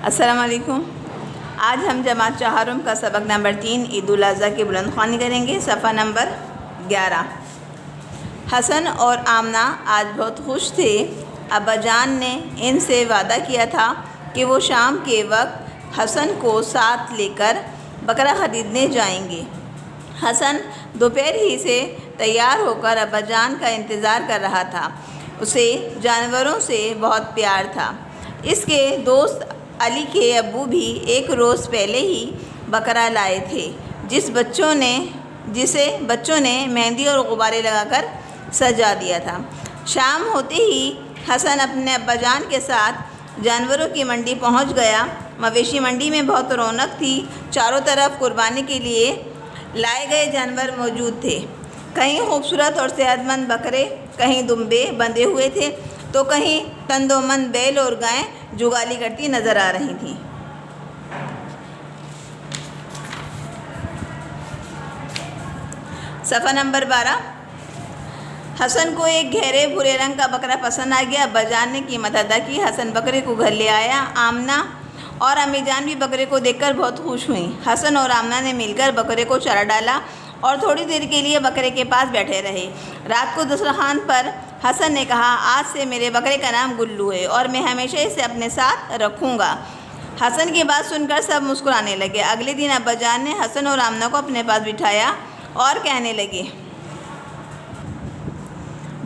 السلام علیکم۔ آج ہم جماعت چہارم کا سبق نمبر 3 عید الاضحیٰ کی بلند خوانی کریں گے، صفحہ نمبر 11۔ حسن اور آمنہ آج بہت خوش تھے۔ ابا جان نے ان سے وعدہ کیا تھا کہ وہ شام کے وقت حسن کو ساتھ لے کر بکرا خریدنے جائیں گے۔ حسن دوپہر ہی سے تیار ہو کر ابا جان کا انتظار کر رہا تھا۔ اسے جانوروں سے بہت پیار تھا۔ اس کے دوست علی کے ابو بھی ایک روز پہلے ہی بکرا لائے تھے، جسے بچوں نے مہندی اور غبارے لگا کر سجا دیا تھا۔ شام ہوتے ہی حسن اپنے ابا جان کے ساتھ جانوروں کی منڈی پہنچ گیا۔ مویشی منڈی میں بہت رونق تھی۔ چاروں طرف قربانی کے لیے لائے گئے جانور موجود تھے۔ کہیں خوبصورت اور صحت مند بکرے، کہیں دمبے بندھے ہوئے تھے تو کہیں تندومند بیل اور گائیں جگالی کرتی نظر آ رہی تھیں۔ صفحہ نمبر 12۔ حسن کو ایک گہرے بھورے رنگ کا بکرا پسند آ گیا۔ ابا جان نے قیمت ادا کی۔ حسن بکرے کو گھر لے آیا۔ آمنہ اور امی جان بھی بکرے کو دیکھ کر بہت خوش ہوئیں۔ حسن اور آمنہ نے مل کر بکرے کو چارہ ڈالا اور تھوڑی دیر کے لیے بکرے کے پاس بیٹھے رہے۔ رات کو دسترخوان پر حسن نے کہا، آج سے میرے بکرے کا نام گلو ہے اور میں ہمیشہ اسے اپنے ساتھ رکھوں گا۔ حسن کی بات سن کر سب مسکرانے لگے۔ اگلے دن ابا جان نے حسن اور آمنہ کو اپنے پاس بٹھایا اور کہنے لگے،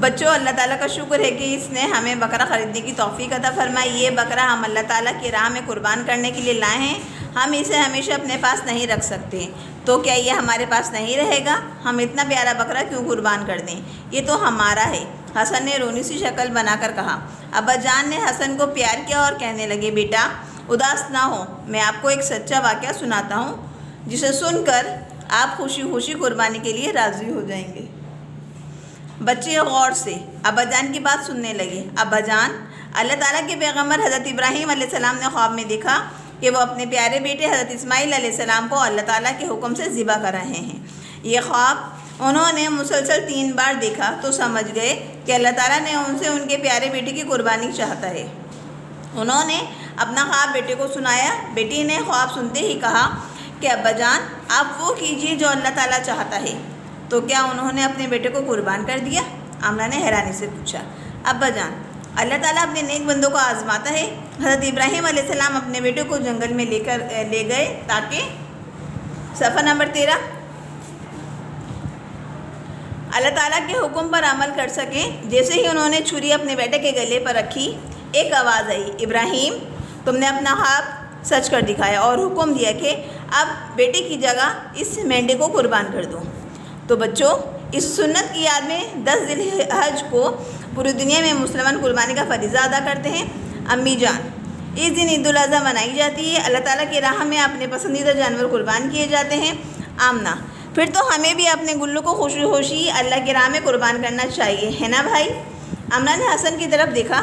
بچوں، اللہ تعالیٰ کا شکر ہے کہ اس نے ہمیں بکرا خریدنے کی توفیق عطا فرمائی۔ یہ بکرا ہم اللہ تعالیٰ کی راہ میں قربان کرنے کے لیے لائے ہیں۔ ہم اسے ہمیشہ اپنے پاس نہیں رکھ سکتے، تو کیا یہ ہمارے پاس نہیں رہے گا؟ ہم اتنا پیارا بکرا کیوں قربان کر دیں؟ یہ تو ہمارا ہے۔ حسن نے رونی سی شکل بنا کر کہا۔ ابا جان نے حسن کو پیار کیا اور کہنے لگے، بیٹا اداس نہ ہو، میں آپ کو ایک سچا واقعہ سناتا ہوں جسے سن کر آپ خوشی خوشی قربانی کے لیے راضی ہو جائیں گے۔ بچے غور سے ابا جان کی بات سننے لگے۔ ابا جان، اللہ تعالیٰ کے پیغمبر حضرت ابراہیم علیہ السلام نے خواب میں دیکھا کہ وہ اپنے پیارے بیٹے حضرت اسماعیل علیہ السلام کو اللہ تعالیٰ کے حکم سے ذبح کر رہے ہیں۔ یہ خواب انہوں نے مسلسل 3 بار دیکھا تو سمجھ گئے کہ اللہ تعالیٰ نے ان سے ان کے پیارے بیٹے کی قربانی چاہتا ہے۔ انہوں نے اپنا خواب بیٹے کو سنایا۔ بیٹی نے خواب سنتے ہی کہا کہ ابا جان، آپ وہ کیجیے جو اللہ تعالیٰ چاہتا ہے۔ تو کیا انہوں نے اپنے بیٹے کو قربان کر دیا؟ آمنہ نے حیرانی سے پوچھا۔ ابا جان، اللہ تعالیٰ اپنے نیک بندوں کو آزماتا ہے۔ حضرت ابراہیم علیہ السلام اپنے بیٹے کو جنگل میں لے گئے تاکہ صفحہ نمبر 13 اللہ تعالیٰ کے حکم پر عمل کر سکیں۔ جیسے ہی انہوں نے چھری اپنے بیٹے کے گلے پر رکھی، ایک آواز آئی، ابراہیم، تم نے اپنا خواب سچ کر دکھایا، اور حکم دیا کہ اب بیٹے کی جگہ اس مینڈے کو قربان کر دو۔ تو بچوں، اس سنت کی یاد میں 10 ذی الحج کو پوری دنیا میں مسلمان قربانی کا فریضہ ادا کرتے ہیں۔ امی جان، اس دن عید الاضحیٰ منائی جاتی ہے۔ اللہ تعالیٰ کی راہ میں اپنے پسندیدہ جانور قربان کیے جاتے ہیں۔ آمنہ، پھر تو ہمیں بھی اپنے گلو کو خوشی خوشی اللہ کی راہ میں قربان کرنا چاہیے، ہے نا بھائی؟ آمنہ نے حسن کی طرف دیکھا۔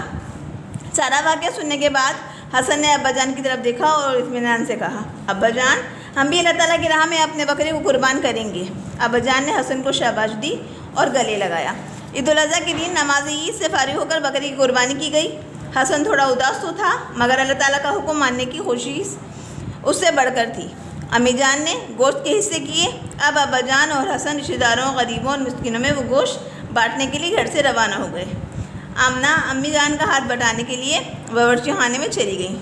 سارا واقعہ سننے کے بعد حسن نے ابا جان کی طرف دیکھا اور اطمینان سے کہا، ابا جان، ہم بھی اللہ تعالیٰ کی راہ میں اپنے بکرے کو قربان کریں گے۔ ابا جان نے حسن کو شاباش دی اور گلے لگایا۔ عید الاضحیٰ کے دن نماز عید سے فارغ ہو کر بکرے کی قربانی کی گئی۔ حسن تھوڑا اداس تو تھا، مگر اللہ تعالیٰ کا حکم ماننے کی خوشی اس سے بڑھ کر تھی۔ امی جان نے گوشت کے حصے کیے۔ اب ابا جان اور حسن رشتہ داروں، غریبوں اور مسکینوں میں وہ گوشت بانٹنے کے لیے گھر سے روانہ ہو گئے۔ آمنہ امی جان کا ہاتھ بٹانے کے لیے باورچی خانے میں چلی گئیں۔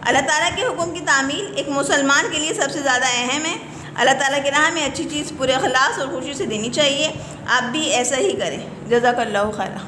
اللہ تعالیٰ کے حکم کی تعمیل ایک مسلمان کے لیے سب سے زیادہ اہم ہے۔ اللہ تعالیٰ کی راہ میں اچھی چیز پورے اخلاص اور خوشی سے دینی چاہیے۔ آپ بھی ایسا ہی کریں۔ جزاک اللہ خیرہ۔